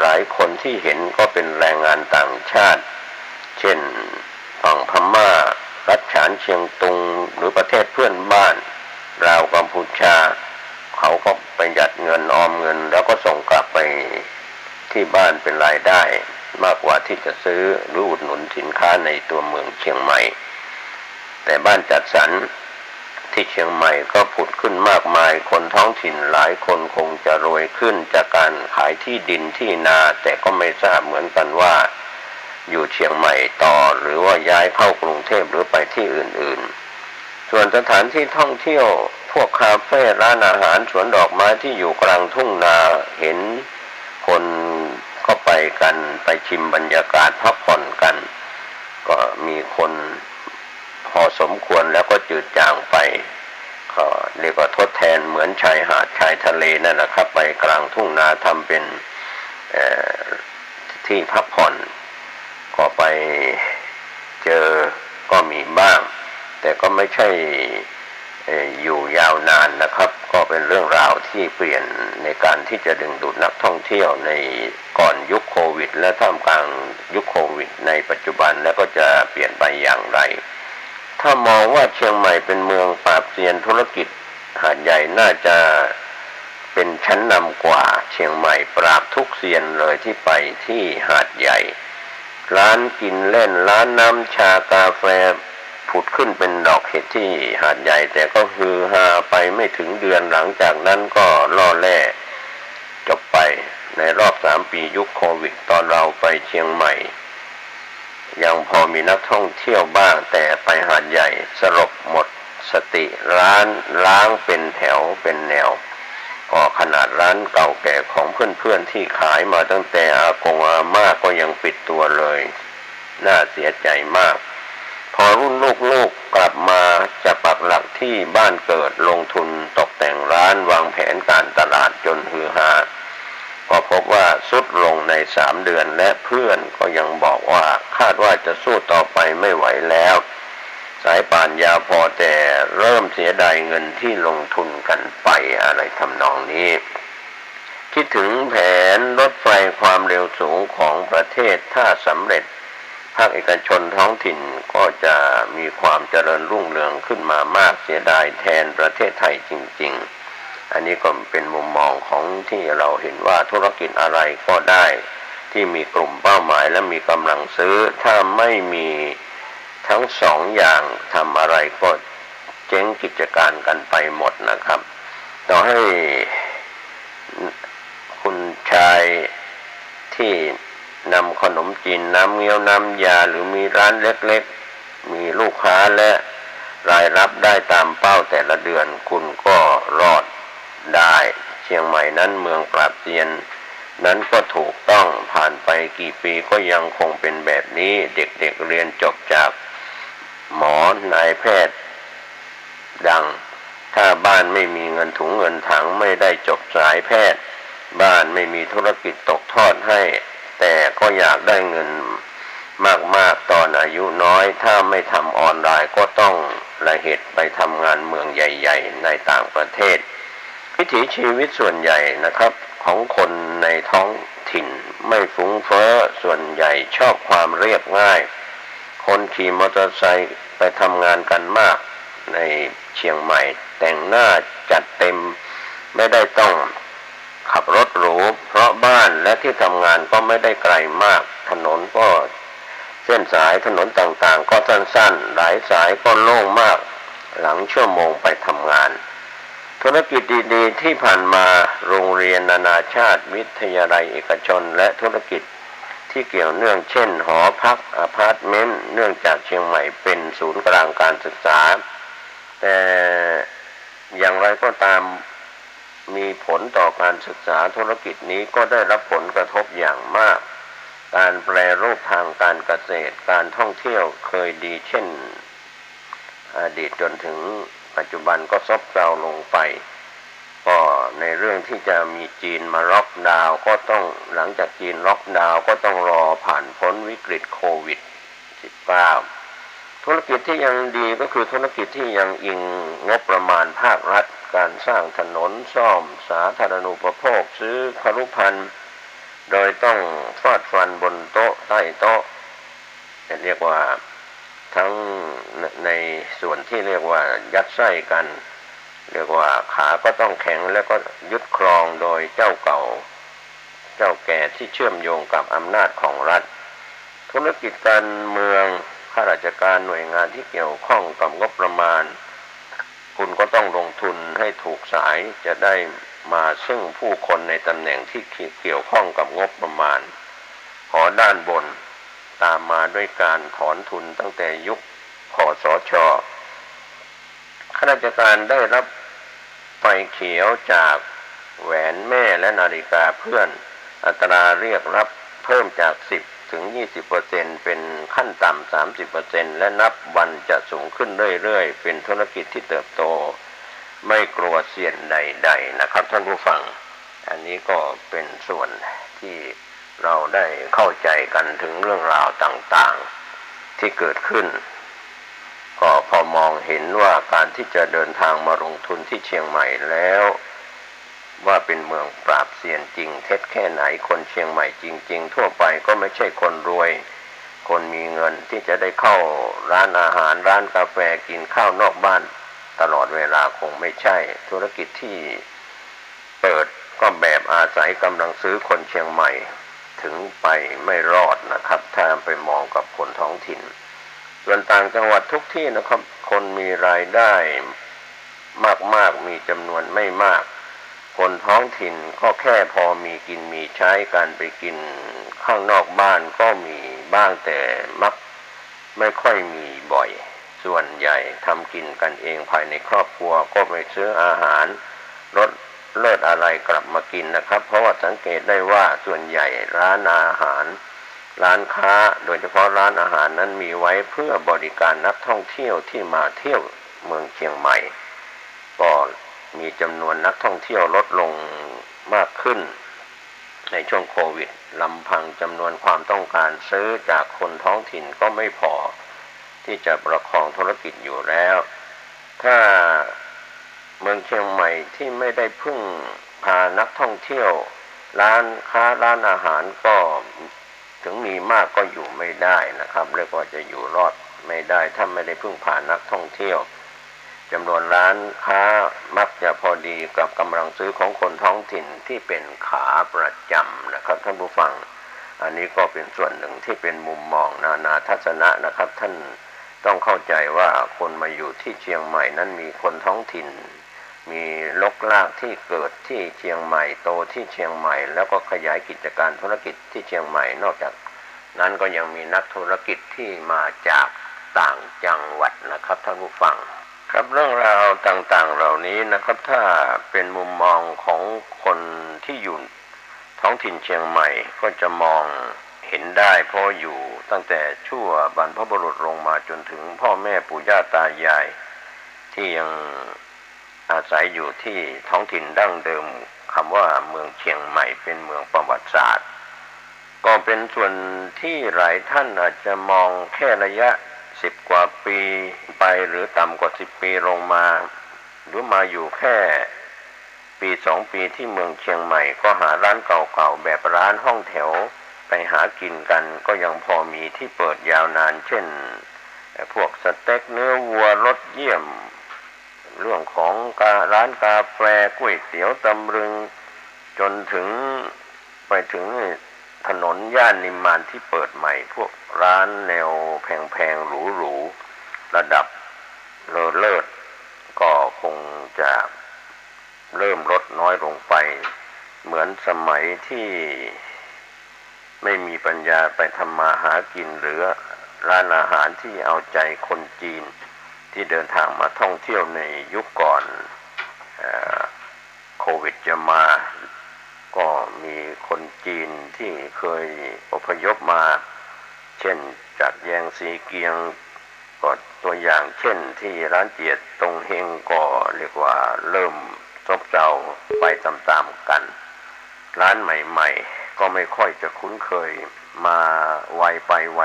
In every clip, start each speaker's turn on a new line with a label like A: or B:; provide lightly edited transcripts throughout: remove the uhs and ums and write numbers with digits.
A: หลายคนที่เห็นก็เป็นแรงงานต่างชาติเช่นฝั่งพม่ารัฐฉานเชียงตุงหรือประเทศเพื่อนบ้านลาวกัมพูชาเขาก็ประหยัดเงินออมเงินแล้วก็ส่งกลับไปที่บ้านเป็นรายได้มากกว่าที่จะซื้อหรืออุดหนุนสินค้าในตัวเมืองเชียงใหม่แต่บ้านจัดสรรที่เชียงใหม่ก็ผุดขึ้นมากมายคนท้องถิ่นหลายคนคงจะรวยขึ้นจากการขายที่ดินที่นาแต่ก็ไม่ทราบเหมือนกันว่าอยู่เชียงใหม่ต่อหรือว่าย้ายเข้ากรุงเทพหรือไปที่อื่นๆส่วนสถานที่ท่องเที่ยวพวกคาเฟ่ร้านอาหารสวนดอกไม้ที่อยู่กลางทุ่งนาเห็นคนก็ไปกันไปชิมบรรยากาศพักผ่อนกันก็มีคนพอสมควรแล้วก็จืดจางไปก็เรียกว่าทดแทนเหมือนชายหาดชายทะเลนั่นแหละครับไปกลางทุ่งนาทำเป็นที่พักผ่อนก็ไปเจอก็มีบ้างแต่ก็ไม่ใช่อยู่ยาวนานนะครับก็เป็นเรื่องราวที่เปลี่ยนในการที่จะดึงดูดนักท่องเที่ยวในก่อนยุคโควิดและท่ามกลางยุคโควิดในปัจจุบันแล้วก็จะเปลี่ยนไปอย่างไรถ้ามองว่าเชียงใหม่เป็นเมืองปราบเซียนธุรกิจหาดใหญ่น่าจะเป็นชั้นนำกว่าเชียงใหม่ปราบทุกเซียนเลยที่ไปที่หาดใหญ่ร้านกินเล่นร้านน้ำชากาแฟผุดขึ้นเป็นดอกเห็ดที่หาดใหญ่แต่ก็ฮือฮาไปไม่ถึงเดือนหลังจากนั้นก็ล่อแล่จบไปในรอบ3 ปียุคโควิดตอนเราไปเชียงใหม่ยังพอมีนักท่องเที่ยวบ้างแต่ไปหาดใหญ่สลบหมดสติร้านล้างเป็นแถวเป็นแนวก็ขนาดร้านเก่าแก่ของเพื่อนๆที่ขายมาตั้งแต่อากงอาม่าก็ยังปิดตัวเลยน่าเสียใจมากพอรุ่นลูกๆกลับมาจะปักหลักที่บ้านเกิดลงทุนตกแต่งร้านวางแผนการตลาดจนฮือฮาก็พบว่าสุดลงใน3 เดือนและเพื่อนก็ยังบอกว่าคาดว่าจะสู้ต่อไปไม่ไหวแล้วสายป่านยาวพอแต่เริ่มเสียดายเงินที่ลงทุนกันไปอะไรทำนองนี้คิดถึงแผนรถไฟความเร็วสูงของประเทศถ้าสำเร็จภาคเอกชนท้องถิ่นก็จะมีความเจริญรุ่งเรืองขึ้นมามากเสียดายแทนประเทศไทยจริงๆอันนี้ก็เป็นมุมมองของที่เราเห็นว่าธุรกิจอะไรก็ได้ที่มีกลุ่มเป้าหมายและมีกำลังซื้อถ้าไม่มีทั้ง2 อย่างทำอะไรก็เจ๊งกิจการกันไปหมดนะครับต่อให้คุณชายที่นำขนมจีนน้ำเงี้ยวน้ำยาหรือมีร้านเล็กๆมีลูกค้าและรายรับได้ตามเป้าแต่ละเดือนคุณก็รอดได้เชียงใหม่นั้นเมืองปราบเซียนนั้นก็ถูกต้องผ่านไปกี่ปีก็ยังคงเป็นแบบนี้เด็กๆเรียนจบจากหมอนายแพทย์ดังถ้าบ้านไม่มีเงินถุงเงินถังไม่ได้จบสายแพทย์บ้านไม่มีธุรกิจตกทอดให้แต่ก็อยากได้เงินมากๆตอนอายุน้อยถ้าไม่ทำออนไลน์ก็ต้องละเหตุไปทำงานเมืองใหญ่ๆในต่างประเทศวิถีชีวิตส่วนใหญ่นะครับของคนในท้องถิ่นไม่ฟุ้งเฟ้อส่วนใหญ่ชอบความเรียบง่ายคนขี่มอเตอร์ไซค์ไปทำงานกันมากในเชียงใหม่แต่งหน้าจัดเต็มไม่ได้ต้องขับรถหรูเพราะบ้านและที่ทำงานก็ไม่ได้ไกลมากถนนก็เส้นสายถนนต่างๆก็สั้นๆหลายสายก็โล่งมากหลังชั่วโมงไปทำงานธุรกิจดีๆที่ผ่านมาโรงเรียนนานาชาติวิทยาลัยเอกชนและธุรกิจที่เกี่ยวเนื่องเช่นหอพักอพาร์ตเมนต์เนื่องจากเชียงใหม่เป็นศูนย์กลางการศึกษาแต่อย่างไรก็ตามมีผลต่อการศึกษาธุรกิจนี้ก็ได้รับผลกระทบอย่างมากการแปรรูปทางการเกษตรการท่องเที่ยวเคยดีเช่นอดีตจนถึงปัจจุบันก็ซบเซาลงไปก็ในเรื่องที่จะมีจีนมาล็อกดาวน์ก็ต้องหลังจากจีนล็อกดาวน์ก็ต้องรอผ่านพ้นวิกฤตโควิด -19 ธุรกิจที่ยังดีก็คือธุรกิจที่ยังอิงงบประมาณภาครัฐการสร้างถนนซ่อมสาธารณูปโภคซื้อครุภัณฑ์ โดยต้องฟาดฟันบนโต๊ะใต้โต๊ะจะเรียกว่าทั้งในส่วนที่เรียกว่ายัดไส้กันเรียกว่าขาก็ต้องแข็งแล้วก็ยึดครองโดยเจ้าเก่าเจ้าแก่ที่เชื่อมโยงกับอำนาจของรัฐธุรกิจการเมืองข้าราชการหน่วยงานที่เกี่ยวข้องกับงบประมาณคุณก็ต้องลงทุนให้ถูกสายจะได้มาซึ่งผู้คนในตำแหน่งที่เกี่ยวข้องกับงบประมาณขอด้านบนตามมาด้วยการถอนทุนตั้งแต่ยุคคสช.ข้าราชการได้รับไฟเขียวจากแหวนแม่และนาฬิกาเพื่อนอัตราเรียกรับเพิ่มจาก10ถึง20%เป็นขั้นต่ำ30%และนับวันจะสูงขึ้นเรื่อยๆเป็นธุรกิจที่เติบโตไม่กลัวเสี่ยงใดๆนะครับท่านผู้ฟังอันนี้ก็เป็นส่วนที่เราได้เข้าใจกันถึงเรื่องราวต่างๆที่เกิดขึ้นก็พอมองเห็นว่าการที่จะเดินทางมาลงทุนที่เชียงใหม่แล้วว่าเป็นเมืองปราบเซียนจริงเท็จแค่ไหนคนเชียงใหม่จริงๆทั่วไปก็ไม่ใช่คนรวยคนมีเงินที่จะได้เข้าร้านอาหารร้านกาแฟกินข้าวนอกบ้านตลอดเวลาคงไม่ใช่ธุรกิจที่เปิดก็แบบอาศัยกำลังซื้อคนเชียงใหม่ถึงไปไม่รอดนะครับถ้าไปมองกับคนท้องถิ่นส่วนต่างจังหวัดทุกที่นะครับคนมีรายได้มากๆมีจำนวนไม่มากคนท้องถิ่นก็แค่พอมีกินมีใช้การไปกินข้างนอกบ้านก็มีบ้างแต่มักไม่ค่อยมีบ่อยส่วนใหญ่ทำกินกันเองภายในครอบครัวก็ไปซื้ออาหารรสเลิศอะไรกลับมากินนะครับเพราะว่าสังเกตได้ว่าส่วนใหญ่ร้านอาหารร้านค้าโดยเฉพาะร้านอาหารนั้นมีไว้เพื่อบริการนักท่องเที่ยวที่มาเที่ยวเมืองเชียงใหม่ก็มีจำนวนนักท่องเที่ยวลดลงมากขึ้นในช่วงโควิดลำพังจำนวนความต้องการซื้อจากคนท้องถิ่นก็ไม่พอที่จะประคองธุรกิจอยู่แล้วถ้าเมืองเชียงใหม่ที่ไม่ได้พึ่งพานักท่องเที่ยวร้านค้าร้านอาหารก็ถึงมีมากก็อยู่ไม่ได้นะครับเรียกว่าจะอยู่รอดไม่ได้ถ้าไม่ได้พึ่งพานักท่องเที่ยวจำนวนร้านค้ามักจะพอดีกับกำลังซื้อของคนท้องถิ่นที่เป็นขาประจำนะครับท่านผู้ฟังอันนี้ก็เป็นส่วนหนึ่งที่เป็นมุมมองนานาทัศนะนะครับท่านต้องเข้าใจว่าคนมาอยู่ที่เชียงใหม่นั้นมีคนท้องถิ่นมีลกลากที่เกิดที่เชียงใหม่โตที่เชียงใหม่แล้วก็ขยายกิจการธุรกิจที่เชียงใหม่นอกจากนั้นก็ยังมีนักธุรกิจที่มาจากต่างจังหวัดนะครับท่านผู้ฟังครับเรื่องราวต่างๆเหล่านี้นะครับถ้าเป็นมุมมองของคนที่อยู่ท้องถิ่นเชียงใหม่ก็จะมองเห็นได้เพราะอยู่ตั้งแต่ชั่วบรรพบุรุษลงมาจนถึงพ่อแม่ปู่ย่าตายายที่ยังอาศัยอยู่ที่ท้องถิ่นดั้งเดิมคำว่าเมืองเชียงใหม่เป็นเมืองประวัติศาสตร์ก็เป็นส่วนที่หลายท่านอาจจะมองแค่ระยะ10 กว่าปีไปหรือต่ำกว่า10 ปีลงมาหรือมาอยู่แค่ปี2 ปีที่เมืองเชียงใหม่ก็หาร้านเก่าๆแบบร้านห้องแถวไปหากินกันก็ยังพอมีที่เปิดยาวนานเช่นพวกสเต็กเนื้อวัวรสเยี่ยมเรื่องของร้านกาแฟก๋วยเตี๋ยวตำลึงจนถึงไปถึงถนนย่านนิมมานที่เปิดใหม่พวกร้านแนวแพงๆหรูๆระดับเลิศก็คงจะเริ่มลดน้อยลงไปเหมือนสมัยที่ไม่มีปัญญาไปทำมาหากินหรือร้านอาหารที่เอาใจคนจีนที่เดินทางมาท่องเที่ยวในยุคก่อนโควิดจะมาก็มีคนจีนที่เคยอพยพมาเช่นจากแยงซีเกียงก็ตัวอย่างเช่นที่ร้านเจียดตงเฮงก็เรียกว่าเริ่มซบเซาไปตามๆกันร้านใหม่ๆก็ไม่ค่อยจะคุ้นเคยมาไวไปไว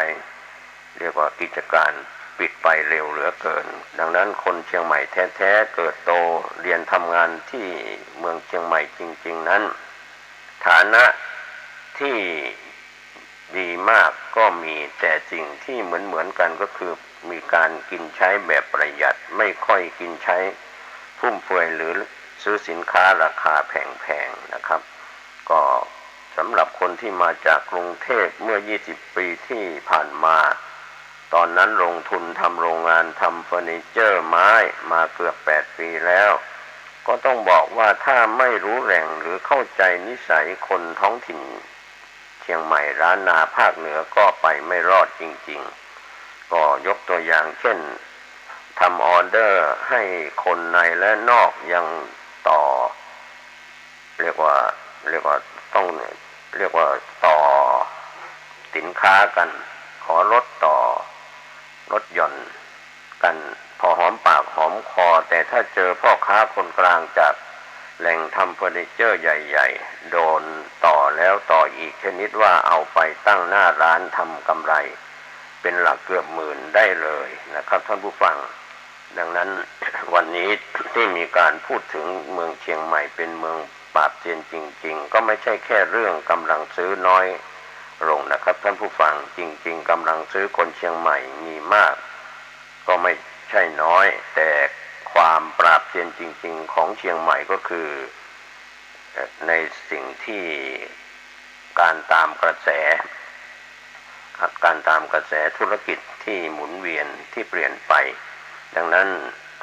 A: เรียกว่ากิจการปิดไปเร็วเหลือเกินดังนั้นคนเชียงใหม่แท้ๆเกิดโตเรียนทำงานที่เมืองเชียงใหม่จริงๆนั้นฐานะท ที่ดีมากก็มีแต่สิ่งที่เหมือนกันก็คือมีการกินใช้แบบประหยัดไม่ค่อยกินใช้ฟุ่มเฟือยหรือซื้อสินค้าราคาแพงๆนะครับก็สำหรับคนที่มาจากกรุงเทพเมื่อ20ปีที่ผ่านมาตอนนั้นลงทุนทำโรงงานทำเฟอร์นิเจอร์ไม้มาเกือบ8ปีแล้วก็ต้องบอกว่าถ้าไม่รู้แหล่งหรือเข้าใจนิสัยคนท้องถิ่นเชียงใหม่ล้านนาภาคเหนือก็ไปไม่รอดจริงๆก็ยกตัวอย่างเช่นทำออเดอร์ให้คนในและนอกยังต่อเรียกว่าต้องเรียกว่าต่อสินค้ากันขอลดต่อลดหย่อนกันพอหอมปากหอมคอแต่ถ้าเจอพ่อค้าคนกลางจากแหล่งทำเฟอร์นิเจอร์ใหญ่ๆโดนต่อแล้วต่ออีกชนิดว่าเอาไปตั้งหน้าร้านทำกำไรเป็นหลักเกือบหมื่นได้เลยนะครับท่านผู้ฟังดังนั้น วันนี้ที่มีการพูดถึงเมืองเชียงใหม่เป็นเมืองปราบเซียนจริงๆก็ไม่ใช่แค่เรื่องกำลังซื้อน้อยลงนะครับท่านผู้ฟังจริงๆกำลังซื้อคนเชียงใหม่มีมากก็ไม่ใช่น้อยแต่ความปราบเซียนจริงๆของเชียงใหม่ก็คือในสิ่งที่การตามกระแสธุรกิจที่หมุนเวียนที่เปลี่ยนไปดังนั้น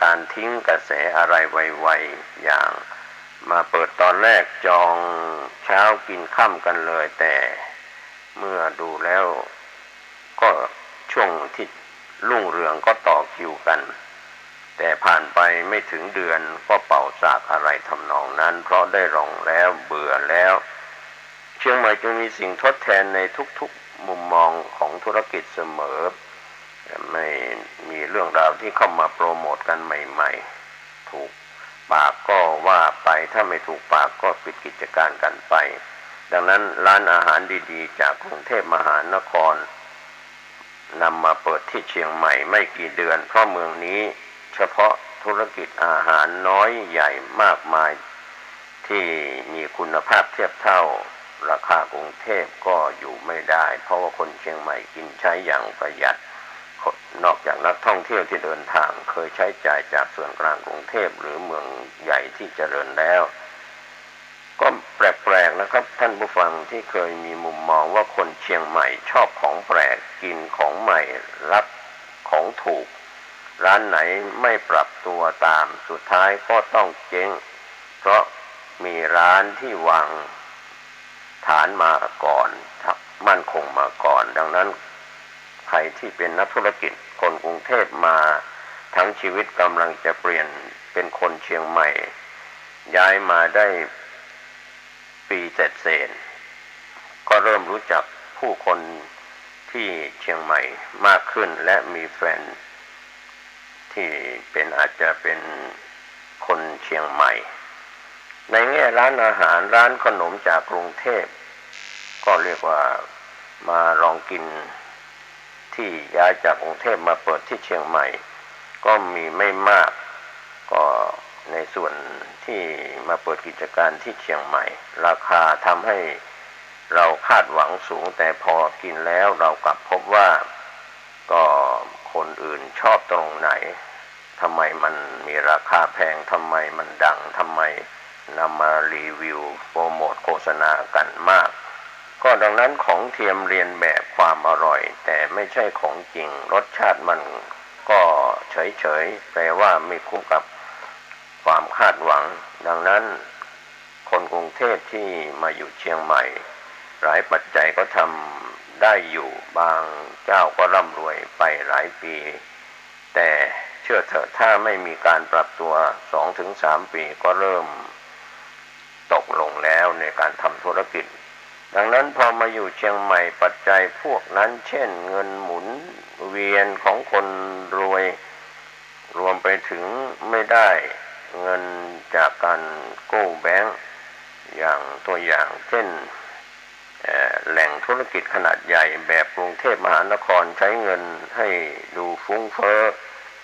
A: การทิ้งกระแสอะไรไวๆอย่างมาเปิดตอนแรกจองเช้ากินค่ำกันเลยแต่เมื่อดูแล้วก็ช่วงที่รุ่งเรืองก็ต่อคิวกันแต่ผ่านไปไม่ถึงเดือนก็เป่าสากอะไรทำนองนั้นเพราะได้ลองแล้วเบื่อแล้วเชียงใหม่จึงมีสิ่งทดแทนในทุกๆมุมมองของธุรกิจเสมอไม่มีเรื่องราวที่เข้ามาโปรโมทกันใหม่ๆถูกปากก็ว่าไปถ้าไม่ถูกปากก็ปิดกิจการกันไปดังนั้นร้านอาหารดีๆจากกรุงเทพมหานครนำมาเปิดที่เชียงใหม่ไม่กี่เดือนเพราะเมืองนี้เฉพาะธุรกิจอาหารน้อยใหญ่มากมายที่มีคุณภาพเทียบเท่าราคากรุงเทพก็อยู่ไม่ได้เพราะว่าคนเชียงใหม่กินใช้อย่างประหยัดนอกจากนักท่องเที่ยวที่เดินทางเคยใช้จ่ายจากส่วนกลางกรุงเทพหรือเมืองใหญ่ที่เจริญแล้วก็แปลกๆนะครับท่านผู้ฟังที่เคยมีมุมมองว่าคนเชียงใหม่ชอบของแปลกกินของใหม่รับของถูกร้านไหนไม่ปรับตัวตามสุดท้ายก็ต้องเจ๊งเพราะมีร้านที่วางฐานมาก่อนมั่นคงมาก่อนดังนั้นใครที่เป็นนักธุรกิจคนกรุงเทพมาทั้งชีวิตกำลังจะเปลี่ยนเป็นคนเชียงใหม่ย้ายมาได้ปีเศษก็เริ่มรู้จักผู้คนที่เชียงใหม่มากขึ้นและมีแฟนที่อาจจะเป็นคนเชียงใหม่ในแง่ร้านอาหารร้านขนมจากกรุงเทพก็เรียกว่ามาลองกินที่ย้ายจากกรุงเทพมาเปิดที่เชียงใหม่ก็มีไม่มากก็ในส่วนที่มาเปิดกิจการที่เชียงใหม่ราคาทำให้เราคาดหวังสูงแต่พอกินแล้วเรากลับพบว่าก็คนอื่นชอบตรงไหนทำไมมันมีราคาแพงทำไมมันดังทำไมนำมารีวิวโปรโมทโฆษณากันมากก็ดังนั้นของเทียมเรียนแบบความอร่อยแต่ไม่ใช่ของจริงรสชาติมันก็เฉยๆแปลว่าไม่คุ้มกับความคาดหวังดังนั้นคนกรุงเทพที่มาอยู่เชียงใหม่หลายปัจจัยก็ทำได้อยู่บางเจ้าก็ร่ำรวยไปหลายปีแต่เชื่อเถอะถ้าไม่มีการปรับตัว 2-3 ปีก็เริ่มตกลงแล้วในการทำธุรกิจดังนั้นพอมาอยู่เชียงใหม่ปัจจัยพวกนั้นเช่นเงินหมุนเวียนของคนรวยรวมไปถึงไม่ได้เงินจากการกู้แบงก์อย่างตัวอย่างเช่นแหล่งธุรกิจขนาดใหญ่แบบกรุงเทพมหานครใช้เงินให้ดูฟุ้งเฟ้อ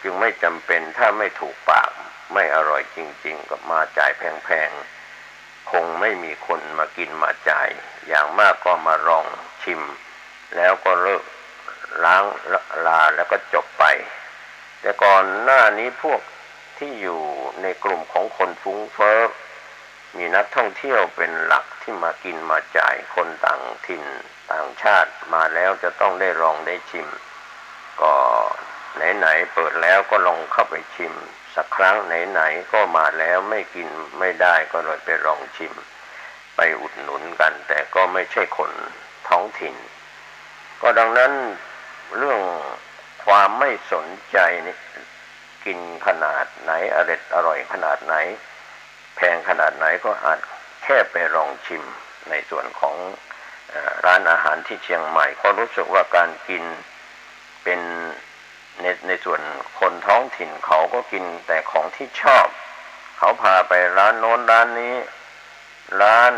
A: จึงไม่จำเป็นถ้าไม่ถูกปากไม่อร่อยจริงๆก็มาจ่ายแพงๆค คงไม่มีคนมากินมาจ่ายอย่างมากก็มาลองชิมแล้วก็เลิกล้างลาแล้วก็จบไปแต่ก่อนหน้านี้พวกที่อยู่ในกลุ่มของคนฟุ้งเฟ้อมีนักท่องเที่ยวเป็นหลักที่มากินมาจ่ายคนต่างถิ่นต่างชาติมาแล้วจะต้องได้ลองได้ชิมก็ไหนๆเปิดแล้วก็ลองเข้าไปชิมสักครั้งไหนๆก็มาแล้วไม่กินไม่ได้ก็เลยไปลองชิมไปอุดหนุนกันแต่ก็ไม่ใช่คนท้องถิ่นก็ดังนั้นเรื่องความไม่สนใจนี่กินขนาดไหนอร่อยขนาดไหนแพงขนาดไหนก็อาจแค่ไปลองชิมในส่วนของร้านอาหารที่เชียงใหม่ก็รู้สึกว่าการกินเป็นในส่วนคนท้องถิ่นเขาก็กินแต่ของที่ชอบเขาพาไปร้านโน้นร้านนี้ร้าน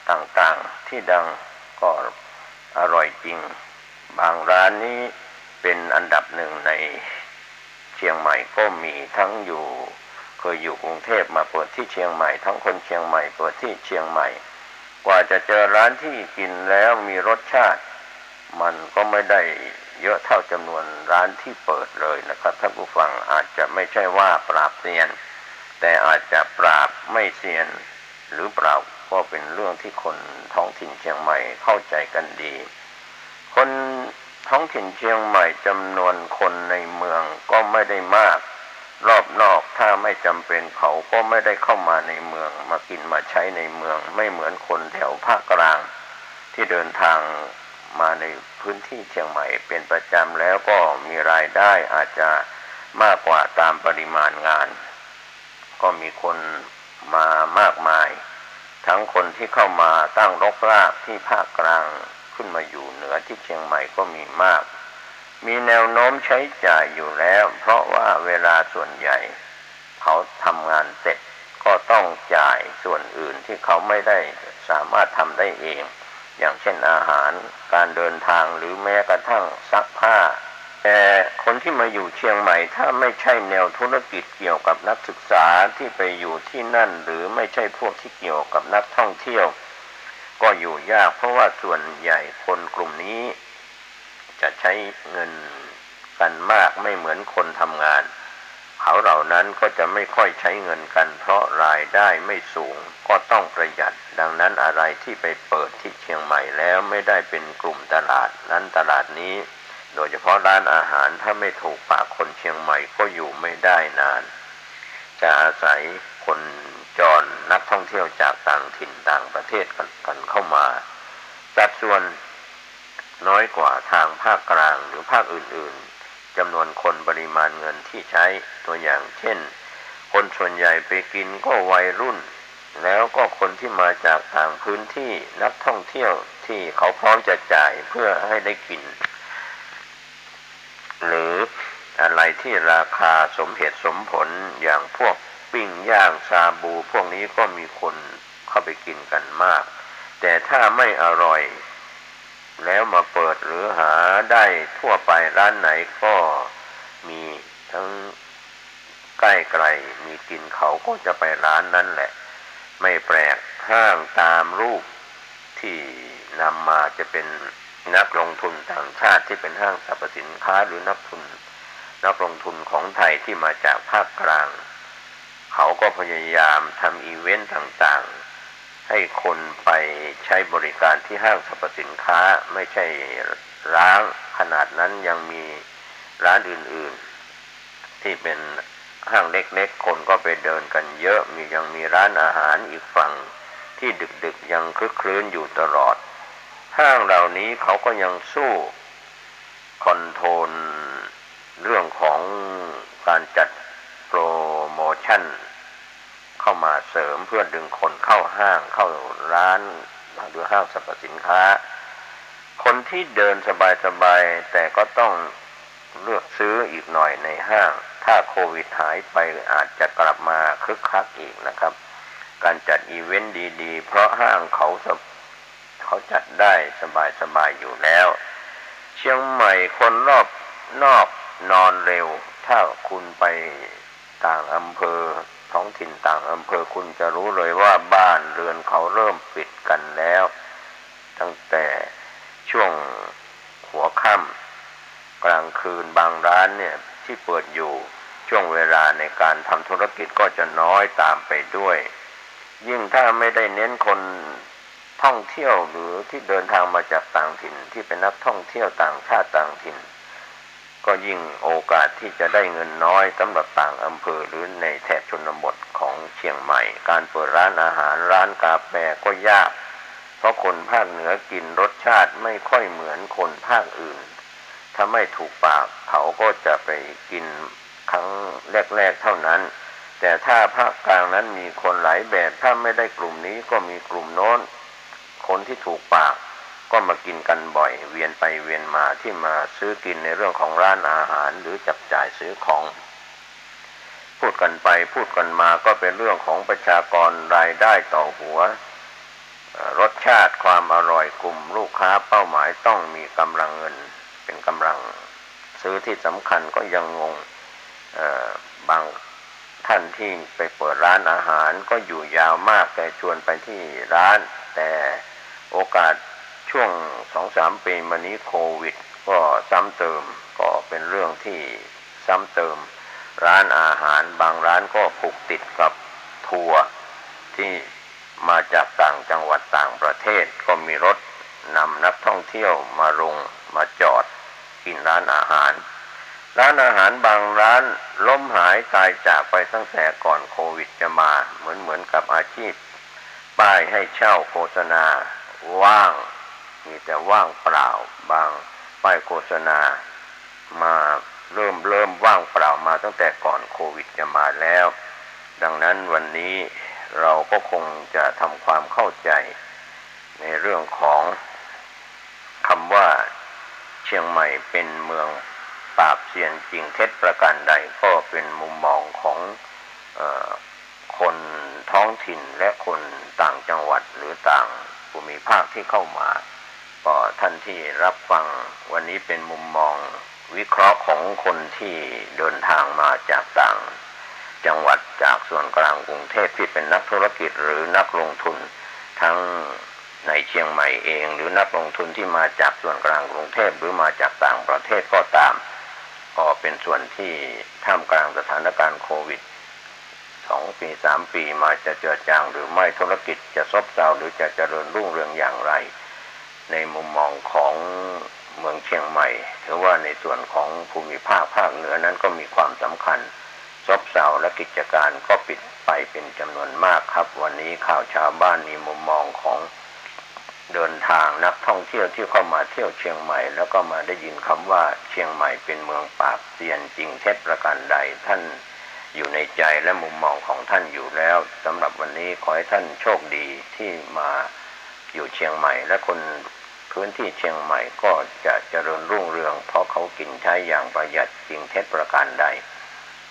A: ต่างๆที่ดังก็อร่อยจริงบางร้านนี้เป็นอันดับหนึ่งในเชียงใหม่ก็มีทั้งเคยอยู่กรุงเทพมาเปิดที่เชียงใหม่ทั้งคนเชียงใหม่เปิดที่เชียงใหม่กว่าจะเจอร้านที่กินแล้วมีรสชาติมันก็ไม่ได้เยอะเท่าจำนวนร้านที่เปิดเลยนะครับท่านผู้ฟังอาจจะไม่ใช่ว่าปราบเซียนแต่อาจจะปราบไม่เซียนหรือเปล่าก็เป็นเรื่องที่คนท้องถิ่นเชียงใหม่เข้าใจกันดีคนท้องถิ่นเชียงใหม่จำนวนคนในเมืองก็ไม่ได้มากรอบนอกถ้าไม่จำเป็นเขาก็ไม่ได้เข้ามาในเมืองมากินมาใช้ในเมืองไม่เหมือนคนแถวภาคกลางที่เดินทางมาในพื้นที่เชียงใหม่เป็นประจำแล้วก็มีรายได้อาจจะมากกว่าตามปริมาณงานก็มีคนมามากมายทั้งคนที่เข้ามาตั้งรกรากที่ภาคกลางขึ้นมาอยู่เหนือที่เชียงใหม่ก็มีมากมีแนวโน้มใช้จ่ายอยู่แล้วเพราะว่าเวลาส่วนใหญ่เขาทำงานเสร็จก็ต้องจ่ายส่วนอื่นที่เขาไม่ได้สามารถทำได้เองอย่างเช่นอาหารการเดินทางหรือแม้กระทั่งซักผ้าแต่คนที่มาอยู่เชียงใหม่ถ้าไม่ใช่แนวธุรกิจเกี่ยวกับนักศึกษาที่ไปอยู่ที่นั่นหรือไม่ใช่พวกที่เกี่ยวกับนักท่องเที่ยวก็อยู่ยากเพราะว่าส่วนใหญ่คนกลุ่มนี้จะใช้เงินกันมากไม่เหมือนคนทำงานเขาเหล่านั้นก็จะไม่ค่อยใช้เงินกันเพราะรายได้ไม่สูงก็ต้องประหยัดดังนั้นอะไรที่ไปเปิดที่เชียงใหม่แล้วไม่ได้เป็นกลุ่มตลาดนั้นตลาดนี้โดยเฉพาะร้านอาหารถ้าไม่ถูกปากคนเชียงใหม่ก็อยู่ไม่ได้นานจะอาศัยคนจรนักท่องเที่ยวจากต่างถิ่นต่างประเทศกันเข้ามาสัดส่วนน้อยกว่าทางภาคกลางหรือภาคอื่นๆจำนวนคนปริมาณเงินที่ใช้ตัวอย่างเช่นคนส่วนใหญ่ไปกินก็วัยรุ่นแล้วก็คนที่มาจากต่างพื้นที่นักท่องเที่ยวที่เขาพร้อมจะจ่ายเพื่อให้ได้กินหรืออะไรที่ราคาสมเหตุสมผลอย่างพวกปิ้งย่างชาบูพวกนี้ก็มีคนเข้าไปกินกันมากแต่ถ้าไม่อร่อยแล้วมาเปิดหรือหาได้ทั่วไปร้านไหนก็มีทั้งใกล้ไกลมีกินเขาก็จะไปร้านนั้นแหละไม่แปลกห้างตามรูปที่นำมาจะเป็นนักลงทุนต่างชาติที่เป็นห้างสรรพสินค้าหรือนักลงทุนของไทยที่มาจากภาคกลางเขาก็พยายามทำอีเวนต์ต่างๆให้คนไปใช้บริการที่ห้างสรรพสินค้าไม่ใช่ร้างขนาดนั้นยังมีร้านอื่นๆที่เป็นห้างเล็กๆคนก็ไปเดินกันเยอะยังมีร้านอาหารอีกฝั่งที่ดึกๆยังคลึกคลื้นอยู่ตลอดห้างเหล่านี้เขาก็ยังสู้คอนโทรลเรื่องของการจัดโปรโมชั่นเข้ามาเสริมเพื่อดึงคนเข้าห้างเข้าร้านหรือห้างสรรพสินค้าคนที่เดินสบายๆแต่ก็ต้องเลือกซื้ออีกหน่อยในห้างถ้าโควิดหายไปอาจจะกลับมาคึกคักอีกนะครับการจัดอีเวนต์ดีๆเพราะห้างเขาจัดได้สบายๆอยู่แล้วเชียงใหม่คนรอบนอกนอนเร็วถ้าคุณไปต่างอำเภอ ท้องถิ่นต่างอำเภอคุณจะรู้เลยว่าบ้านเรือนเขาเริ่มปิดกันแล้วตั้งแต่ช่วงหัวค่ำกลางคืนบางร้านเนี่ยที่เปิดอยู่ช่วงเวลาในการทำธุรกิจก็จะน้อยตามไปด้วยยิ่งถ้าไม่ได้เน้นคนท่องเที่ยวหรือที่เดินทางมาจากต่างถิ่นที่เป็นนักท่องเที่ยวต่างชาติต่างถิ่นก็ยิ่งโอกาสที่จะได้เงินน้อยสำหรับต่างอำเภอหรือในแถบชนบทของเชียงใหม่การเปิดร้านอาหารร้านกาแฟก็ยากเพราะคนภาคเหนือกินรสชาติไม่ค่อยเหมือนคนภาคอื่นถ้าไม่ถูกปากเขาก็จะไปกินครั้งแรกๆเท่านั้นแต่ถ้าภาคกลางนั้นมีคนหลายแบบถ้าไม่ได้กลุ่มนี้ก็มีกลุ่มโน้นคนที่ถูกปากก็มากินกันบ่อยเวียนไปเวียนมาที่มาซื้อกินในเรื่องของร้านอาหารหรือจับจ่ายซื้อของพูดกันไปพูดกันมาก็เป็นเรื่องของประชากรรายได้ต่อหัวรสชาติความอร่อยกลุ่มลูกค้าเป้าหมายต้องมีกำลังเงินเป็นกำลังซื้อที่สำคัญก็ยังงงบางท่านที่ไปเปิดร้านอาหารก็อยู่ยาวมากแต่ชวนไปที่ร้านแต่โอกาสช่วง 2-3 ปีมานี้โควิดก็ซ้ำเติมก็เป็นเรื่องที่ซ้ำเติมร้านอาหารบางร้านก็ผูกติดกับทัวร์ที่มาจากต่างจังหวัดต่างประเทศก็มีรถนำนักท่องเที่ยวมาลงมาจอดกินร้านอาหารบางร้านล้มหายตายจากไปตั้งแต่ก่อนโควิดจะมาเหมือนกับอาชีพป้ายให้เช่าโฆษณาว่างมีแต่ว่างเปล่าบางป้ายโฆษณามาเริ่มว่างเปล่ามาตั้งแต่ก่อนโควิดจะมาแล้วดังนั้นวันนี้เราก็คงจะทำความเข้าใจในเรื่องของคำว่าเชียงใหม่เป็นเมืองปราบเซียนจริงเท็จประการใดก็เป็นมุมมองของคนท้องถิ่นและคนต่างจังหวัดหรือต่างภูมิภาคที่เข้ามาก็ท่านที่รับฟังวันนี้เป็นมุมมองวิเคราะห์ของคนที่เดินทางมาจากต่างจังหวัดจากส่วนกลางกรุงเทพที่เป็นนักธุรกิจหรือนักลงทุนทั้งในเชียงใหม่เองหรือนักลงทุนที่มาจากส่วนกลางกรุงเทพหรือมาจากต่างประเทศก็ตามก็เป็นส่วนที่ท่ามกลางสถานการณ์โควิด2 ปี 3 ปีมาจะเจือจางหรือไม่ธุรกิจจะซบเซาหรือจะเจริญรุ่งเรืองอย่างไรในมุมมองของเมืองเชียงใหม่ถือว่าในส่วนของภูมิภาคภาคเหนือนั้นก็มีความสำคัญซบเซาและกิจการก็ปิดไปเป็นจำนวนมากครับวันนี้ข่าวชาวบ้านมีมุมมองของเดินทางนักท่องเที่ยวที่เข้ามาเที่ยวเชียงใหม่แล้วก็มาได้ยินคำว่าเชียงใหม่เป็นเมืองปราบเซียนจริงเท็จประการใดท่านอยู่ในใจและมุมมองของท่านอยู่แล้วสำหรับวันนี้ขอให้ท่านโชคดีที่มาอยู่เชียงใหม่และคนพื้นที่เชียงใหม่ก็จะเจริญรุ่งเรืองเพราะเขากินใช้อย่างประหยัดจริงเท็จประการใด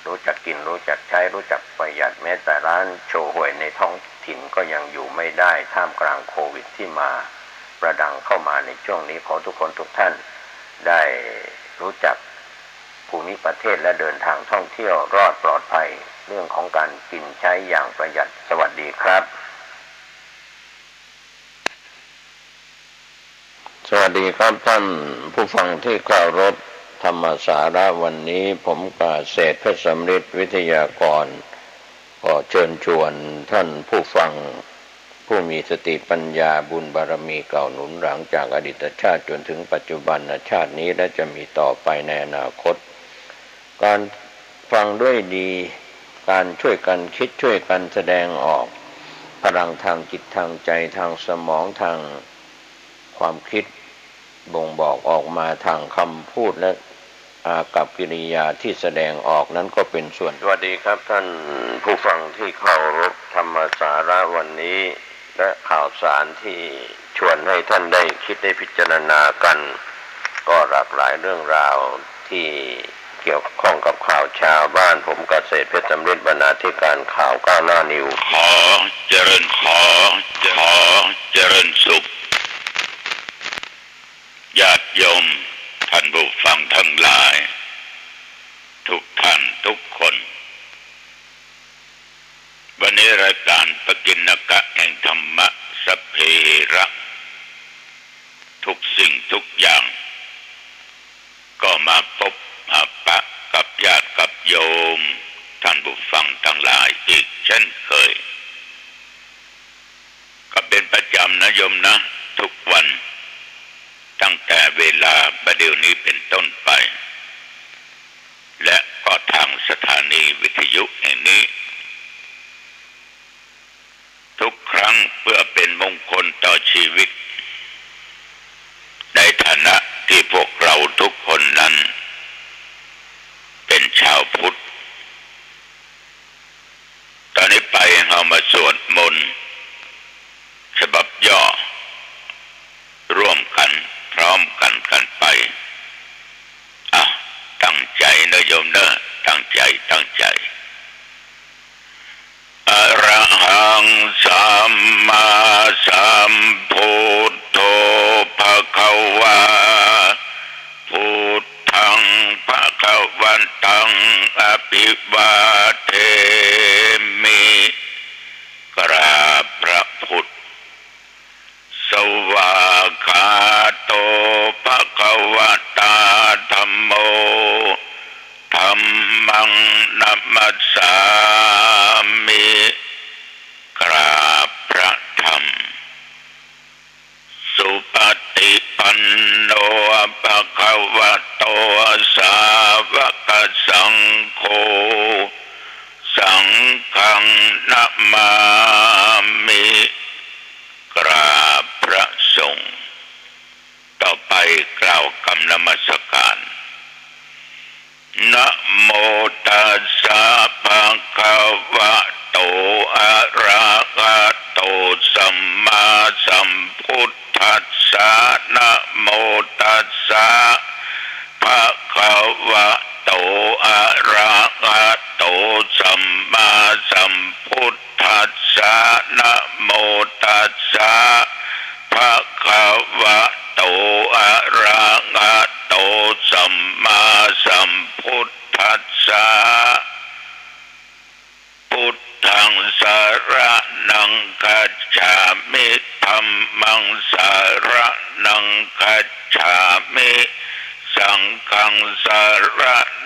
A: รู้จักกินรู้จักใช้รู้จักประหยัดแม้แต่ร้านโชห่วยในท้องถิ่นก็ยังอยู่ไม่ได้ท่ามกลางโควิดที่มาประดังเข้ามาในช่วงนี้ขอทุกคนทุกท่านได้รู้จักภูมิประเทศและเดินทางท่องเที่ยวรอดปลอดภัยเรื่องของการกินใช้อย่างประหยัดสวัสดีครับสวัสดีครับท่านผู้ฟังที่เคารพธรรมสาระวันนี้ผมกาเศรษฐ์เพชรสำริดวิทยากรก็เชิญชวนท่านผู้ฟังผู้มีสติปัญญาบุญบารมีเก่าหนุนหลังจากอดีตชาติจนถึงปัจจุบันชาตินี้และจะมีต่อไปในอนาคตการฟังด้วยดีการช่วยกันคิดช่วยกันแสดงออกพลังทางจิตทางใจทางสมองทางความคิดบ่งบอกออกมาทางคำพูดและอากัปกิริยาที่แสดงออกนั้นก็เป็นส่วนสวัสดีครับท่านผู้ฟังที่เคารพธรรมสาระวันนี้และข่าวสารที่ชวนให้ท่านได้คิดได้พิจารณากันก็หลากหลายเรื่องราวที่เกี่ยวข้องกับข่าวชาวบ้านผมเกษตรเพชรสำริดบรรณาธิการข่าวก้าวหน้านิวขอเจริญสุขญาติโยมท่านผู้ฟังทั้งหลายทุกท่านทุกคน
B: ทุกอย่างก็มาพบมาปะกับญาติกับโยมท่านผู้ฟังทั้งหลายอีกเช่นเคยก็เป็นประจำนะโยมนะทุกวันตั้งแต่เวลาประเดี๋ยวนี้เป็นต้นไปและก็ทางสถานีวิทยุแห่งนี้ทุกครั้งเพื่อเป็นมงคลต่อชีวิตในฐานะที่พวกเราทุกคนนั้นเป็นชาวพุทธตอนนี้ไปเรามาสวดมนต์ฉบับย่อร่วมกันพร้อมกันไปตั้งใจนะโยมนะตั้งใจอะระหังสัมมาสัมพุทโธภควาพุทธังภควันตังอภิวาเทมิกราบพระพุทธสวากขาโตภควตาธัมโมธัมมังนัมมัสสามิกราบพระธรรมสุปฏิปันโนภควโตสาวกสังโฆสังฆังนะมามิกราบพระสงฆ์ต่อไปกล่าวคำนมัสการนะโมตัสสะภะคะวะโตอะระหะโตสัมมาสัมพุทธัสสะนะโมตัสสะภะคะวะโตอะระหะโตสัมมาสัมพุทธัสสะนะโมตัสสะภะคะวะโตอะระหะโตสัมมาสัมพุทธัสสะพุทธังสรณังคัจฉามิธัมมังสรณังคัจฉามิสังฆังสร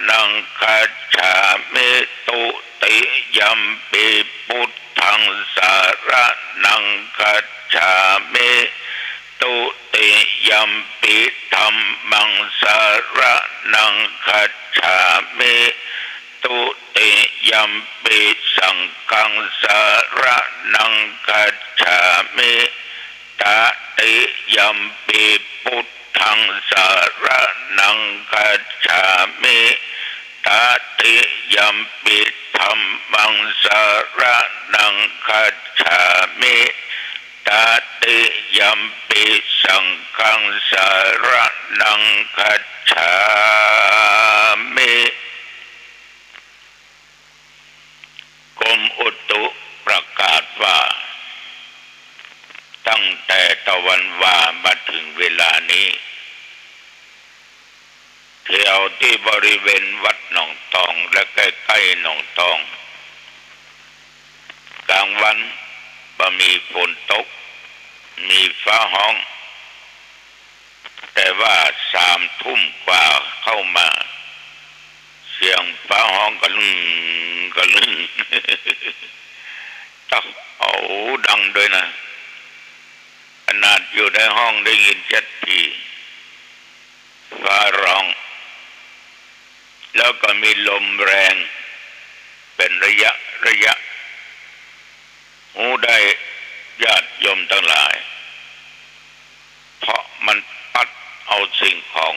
B: ณังคัจฉามิตุติยัมปิพุทธังสรณังคัจฉามิตุติยัมปิธัมมังสรณังคัจฉามิตุติยัมปิสังฆังสรณังคัจฉามิตติยัมปิพุทธังสรณังคัจฉามิตติยัมปิธัมมังสรณังคัจฉามิตติยัมปิสังฆังสรณังคัจฉามิกรมอุตุประกาศว่าตั้งแต่ตะวันวามาถึงเวลานี้แถวที่บริเวณวัดหนองตองและใกล้ๆหนองตองกลางวันมีฝนตกมีฟ้าห้องแต่ว่า3 ทุ่มกว่าเข้ามาเสียงฟ้าห้องกระลึงต้องเอาดังด้วยนะขนาดอยู่ในห้องได้ยินชัดทีฟ้าร้องแล้วก็มีลมแรงเป็นระยะหูได้ญาติโยมทั้งหลายเพราะมันปัดเอาสิ่งของ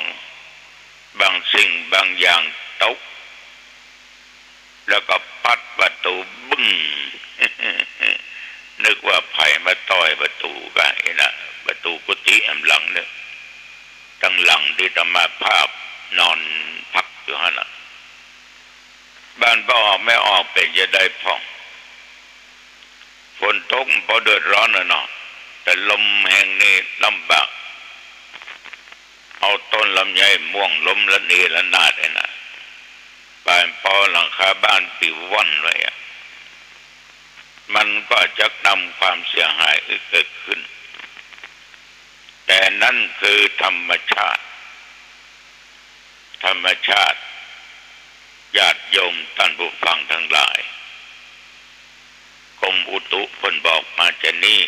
B: บางสิ่งบางอย่างตกแล้วก็ปัดประตูบึ้ง นึกว่าไผ่มาต่อยประตูก็ไอ้นะประตูกุฏิอันหลังเนี่ยตั้งหลังที่ธรรมาภาพนอนพักอยู่ฮะนะบ้านพ่อไม่ออกเป็นจะได้พ่องฝนตกพอเดือดร้อนเนาะแต่ลมแห่งนี้ลำบากเอาต้นลำไยม่วงล้มละเนระนาดไอ้นะบ้านพ่อหลังคาบ้านปิวว่อนไว้มันก็จะนำความเสียหายเกิดขึ้นแต่ แต่นั่นคือธรรมชาติญาติโยมท่านผู้ฟังทั้งหลายกรมอุตุเพิ่นบอกมาจะนี้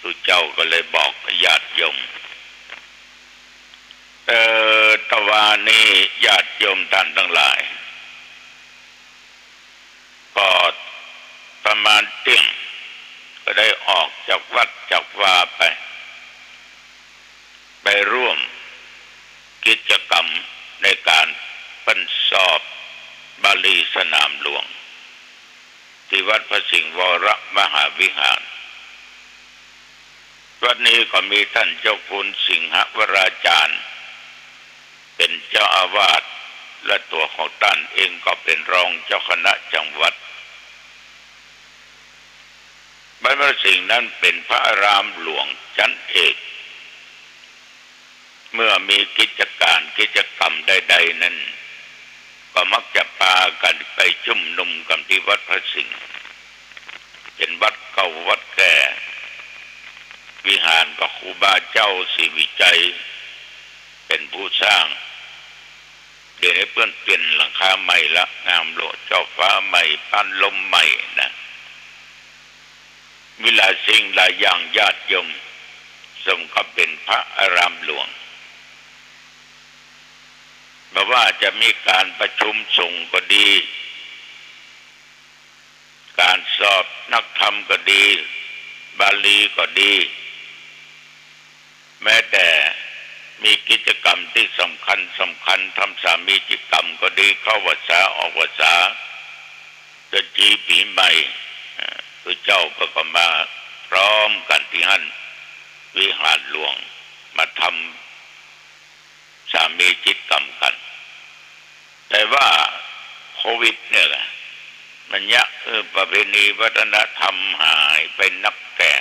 B: ทุกเจ้าก็เลยบอกญาติโยมตะวันนี้ญาติโยมท่านทั้งหลายก็ประมาณเที่ยงก็ได้ออกจากวัดจากวาไปร่วมกิจกรรมในการบรรสอบบาลีสนามหลวงที่วัดพระสิงห์วรมหาวิหารวัดนี้ก็มีท่านเจ้าคุณสิงหวราจารย์เป็นเจ้าอาวาสและตัวของท่านเองก็เป็นรองเจ้าคณะจังหวัดวัดพระสิงห์นั้นเป็นพระอารามหลวงชั้นเอกเมื่อมีกิจกรรมใดๆนั้นก็มักจะพากันไปชุมนุมกันที่วัดพระสิงห์เป็นวัดเก่าวัดแก่วิหารก็ครูบาเจ้าศรีวิจัยเป็นผู้สร้างเดี๋ยวนี้เปลี่ยนหลังคาใหม่ละงามโลดเจ้าฟ้าใหม่ปั้นลมใหม่นะมีหลายสิ่งหลายอย่างญาติโยมสมกับเป็นพระอารามหลวงเพราะว่าจะมีการประชุมสงฆ์ก็ดีการสอบนักธรรมก็ดีบาลีก็ดีแม้แต่มีกิจกรรมที่สำคัญทำสามีจิกรรมก็ดีเข้าพรรษาออกพรรษาจะจีปีใหม่ตัวเจ้าก็มาพร้อมกันที่หั่นวิหารหลวงมาทำสามีจิตกรรมกันแต่ว่าโควิดเนี่ยมันยะประเพณีวัฒนธรรมหายไปนักแก่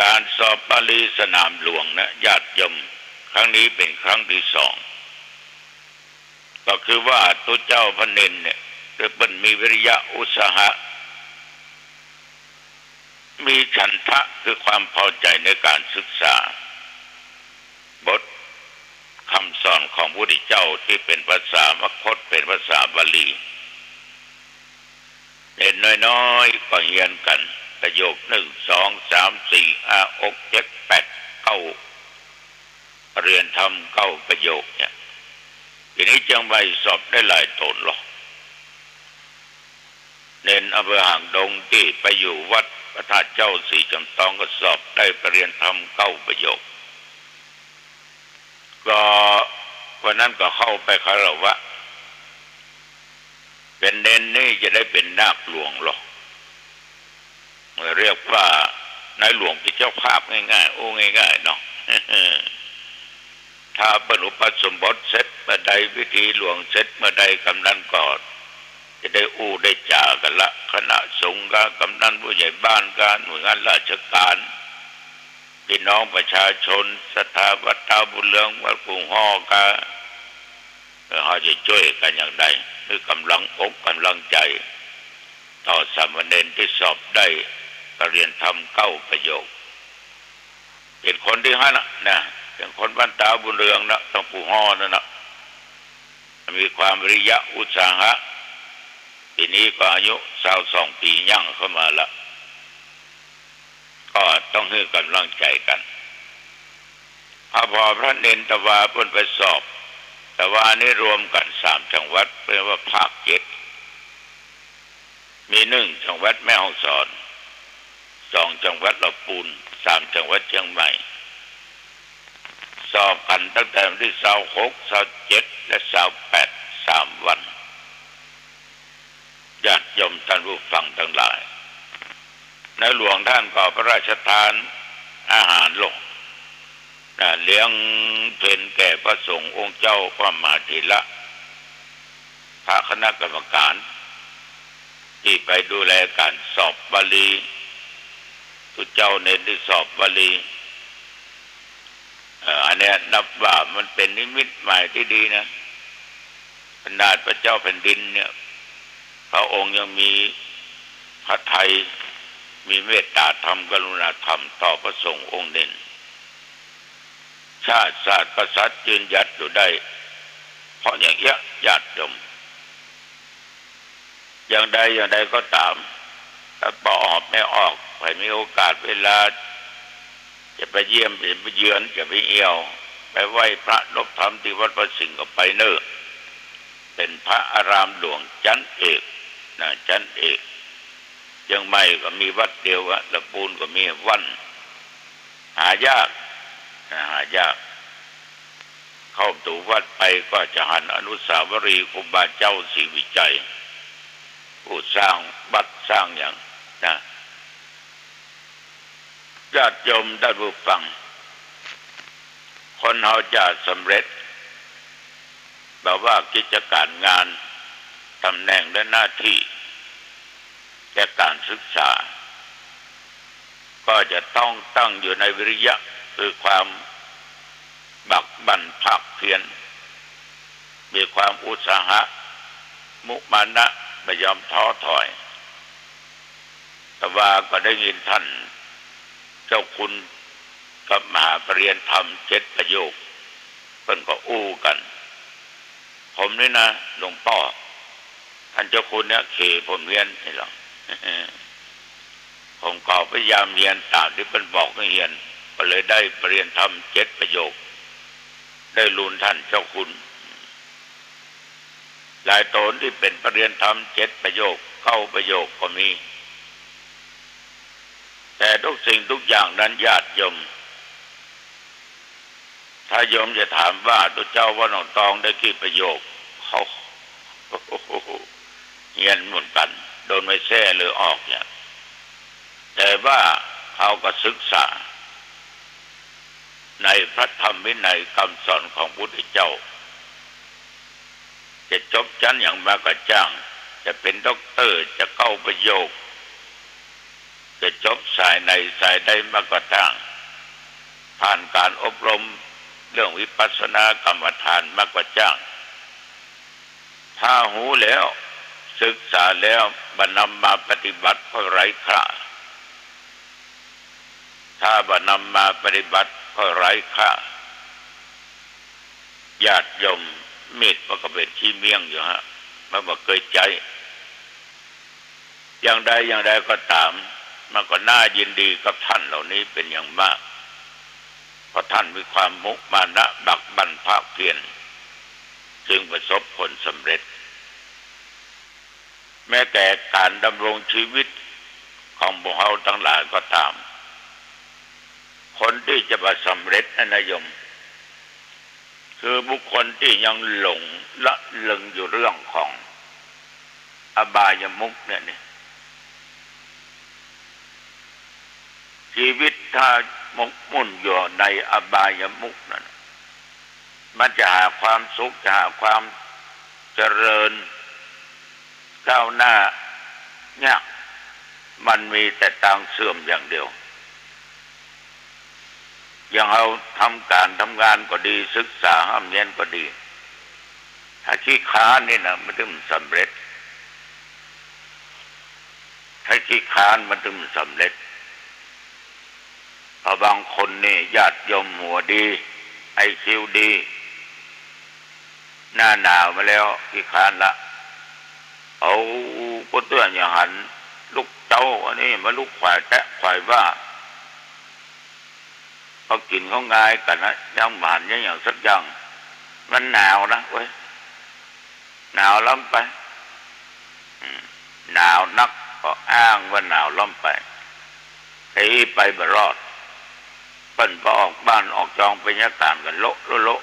B: การสอบบาลีสนามหลวงนะญาติโยมครั้งนี้เป็นครั้งที่2ก็คือว่าตัวเจ้าพระเนนเนี่ยมันมีวิริยะอุตสาหะมีฉันทะคือความพอใจในการศึกษาบทคำสอนของพระพุทธเจ้าที่เป็นภาษามคธเป็นภาษาบาลีเด็กน้อยๆก็เรียนกันประโยค1 2 3 4 5 6 7 8 9เรียนทำ9ประโยคเนี่ยทีนี้จังไปสอบได้หลายตนหรอกเน้นอำเภอหางดงที่ไปอยู่วัดพระธาตุเจ้าศรีจำตองก็สอบได้เรียนทำ9ประโยคก็วันนั้นก็เข้าไปคารวะเป็นเน้นนี่จะได้เป็นนาคหลวงหรอกเรียกว่านายหลวงเป็นเจ้าภาพง่ายๆง่ายๆเนาะ ถ้าบรรลุปสมบทเสร็จเมื่อใดพิธีหลวงเสร็จเมื่อใดกำนันก่อนจะได้ได้จ่ากันละคณะสงฆ์กับกำนันผู้ใหญ่บ้านการหน่วยงานราชการพี่น้องประชาชนศรัทธาวัดตาบุญเรืองวัดกุงฮ่อกันเขาจะช่วยกันอย่างใดคือกำลังอกกำลังใจต่อสามเณรที่สอบได้เรียนทำ9ประโยคเป็นคนที่5นะเป็นคนบ้านตาบุญเรืองนะต้องปู่ฮ่อนั่นนะมีความวิริยะอุตสาหะปีนี้ก็อายุ22 ปีย่างเข้ามาละก็ต้องให้กำลังใจกันพอพระเนนตวาเพิ่นไปสอบแต่ว่านี่รวมกัน3จังหวัดเป็นว่าภาค7มี1จังหวัดแม่ฮ่องสอน2จังหวัดลำพูน3จังหวัดเชียงใหม่สอบกันตั้งแต่วันที่26 27และ28 3วันญาติโยมท่านผู้ฟังทั้งหลายในหลวงท่านก็พระราชทานอาหารลงเลี้ยงเป็นแก่พระสงฆ์องค์เจ้าพระมหาเถระพระคณะกรรมการที่ไปดูแลการสอบบาลีทุกเจ้าเน้นที่สอบบาลีอันนี้นับว่ามันเป็นนิมิตหมายที่ดีนะขนาดพระเจ้าแผ่นดินเนี่ยพระองค์ยังมีพระทัย มีเมตตาธรรมกรุณาธรรมต่อพระสงฆ์องค์เด่นชาติศาสตร์กษัตริย์ยืนหยัดอยู่ได้เพราะอย่างเงี้ยญาติโยมอย่างใดก็ตามถ้าปออกไม่ออกไปมีโอกาสเวลาจะไปเยี่ยมไปเยือนจะไปเอี่ยวไปไหว้พระนพธรรมที่วัดประสิงห์ก็ไปเนอะเป็นพระอารามหลวงชั้นเอกนะชั้นเอกยังไม่ก็มีวัดเดียวอะละปูนก็มีวันหายากหายากเข้าตู่วัดไปก็จะหันอนุสาวรีย์ครูบาเจ้าศรีวิจัยผู้สร้างบัดสร้างอย่างนะญาติโยมได้บุฟังคนเราจะสำเร็จแบบว่ากิจการงานตำแหน่งและหน้าที่แก่การศึกษาก็จะต้องตั้งอยู่ในวิริยะคือความบักบั่นภาคเพียรมีความอุตสาหะมุมานะไม่ยอมท้อถอยแต่ว่าก็ได้ยินท่านเจ้าคุณกับมหาปริญญาธรรม7 ประโยคเพิ่นก็อู้กันผมนี่นะหลวงพ่อท่านเจ้าคุณเนี่ยผมเรียนนี่หรอ ผมก็พยายามเรียนตามที่เพิ่นบอกให้เรียนก็เลยได้ปริญญาธรรม7 ประโยคได้ลุนท่านเจ้าคุณหลายตนที่เป็นปริญญาธรรม7 ประโยค9 ประโยคก็มีแต่ทุกสิ่งทุกอย่างนั้นญาติโยมถ้าโยมจะถามว่าตัวเจ้าว่าหนองตองได้กี่ประโยคเขาเฮียนหมุนกันโดนไม่แซ่เลยออกเนี่ยแต่ว่าเขาก็ศึกษาในพระธรรมวินัยคำสอนของพุทธเจ้าจะจบชั้นอย่างมากก็จ้างจะเป็นด็อกเตอร์จะเข้าประโยคจะจบสายในสายใดมากก็จ้างผ่านการอบรมเรื่องวิปัสสนากรรมฐานมากกว่าจ้างถ้าหูแล้วศึกษาแล้วบันนำมาปฏิบัติก็ไร้ค่าถ้าบันนำมาปฏิบัติก็ไร้ค่าญาติโยมเม็ดมันก็เป็นขี้เมี่ยงอยู่ฮะมันบ่เคยใจอย่างใดก็ตามมันก็น่ายินดีกับท่านเหล่านี้เป็นอย่างมากเพราะท่านมีความมุมานะบักบั่นภาคเพียรจึงประสบผลสำเร็จแม้แต่การดำรงชีวิตของพวกเราทั้งหลายก็ตามคนที่จะประสบสำเร็จนะโยมคือบุคคลที่ยังหลงละลึงอยู่เรื่องของอบายมุขเนี่ยชีวิตถ้าหมกมุ่นอยู่ในอบายมุขนั้นมันจะหาความสุขจะหาความเจริญก้าวหน้ายากมันมีแต่ทางเสื่อมอย่างเดียวอย่างเราทำการทำงานก็ดีศึกษาห้ามเรียนก็ดีถ้าขี้ค้านนี่นะมันถึงสำเร็จถ้าขี้ค้านมันถึงสำเร็จเพราะบางคนนี่ญาติโยมหัวดีIQดีหน้าหนาวมาแล้วขี้ค้านละเอาก็เตือนอย่างหันลูกเจ้าอันนี้มาลูกควายแตะควายว่าเขากินเขาง่ายกันนะย่างหวานอย่างสักอย่างมันหนาวนะเว้ยหนาวล้ำไปหนาวนักก็อ้างว่าหนาวล้ำไปไปบรอดเปิ้นพอออกบ้านออกจองไปยะต่างกันโละ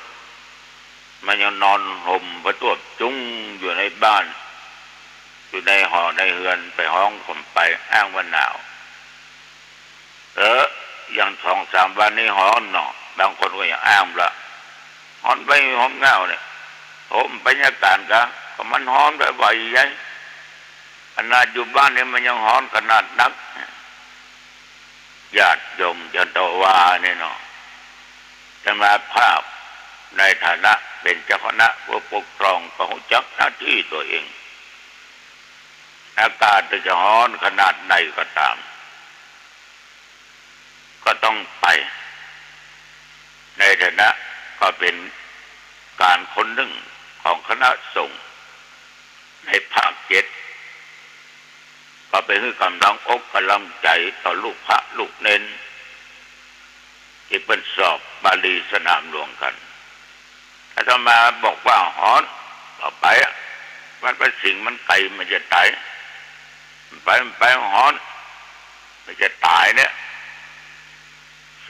B: มันยังนอนห่มประตูจุ้งอยู่ในบ้านอยู่ในหอในเฮือนไปห้องผมไปอ้างว่าหนาวอย่าง2-3 วันนี้ฮ้อนเนาะบางคนก็ยังอ้างละฮ้อนไปฮ้อนเงาเนี่ยผมบรรยากาศก็มันฮ้อนแบบไหวยัยขนาดอยู่บ้านนี่มันยังฮ้อนขนาดนักญาติโยมจันทวาเนี่ยเนาะจะมาภาพในฐานะเป็นเจ้าคณะผู้ปกครองก็รู้จักหน้าที่ตัวเองอากาศจะฮ้อนขนาดไหนก็ตาม ก็ต้องไปในฐานะก็เป็นการคนหนึ่งของคณะสงฆ์ในภาค7ก็เป็นกำลังอกกำลังใจต่อลูกพระลูกเน้นที่เป็นสอบบาลีสนามหลวงกันอาตมาบอกว่าหอนต่อไปมันเป็นสิ่งมันไกลมันจะตายไปหอนมันจะตายเนี่ย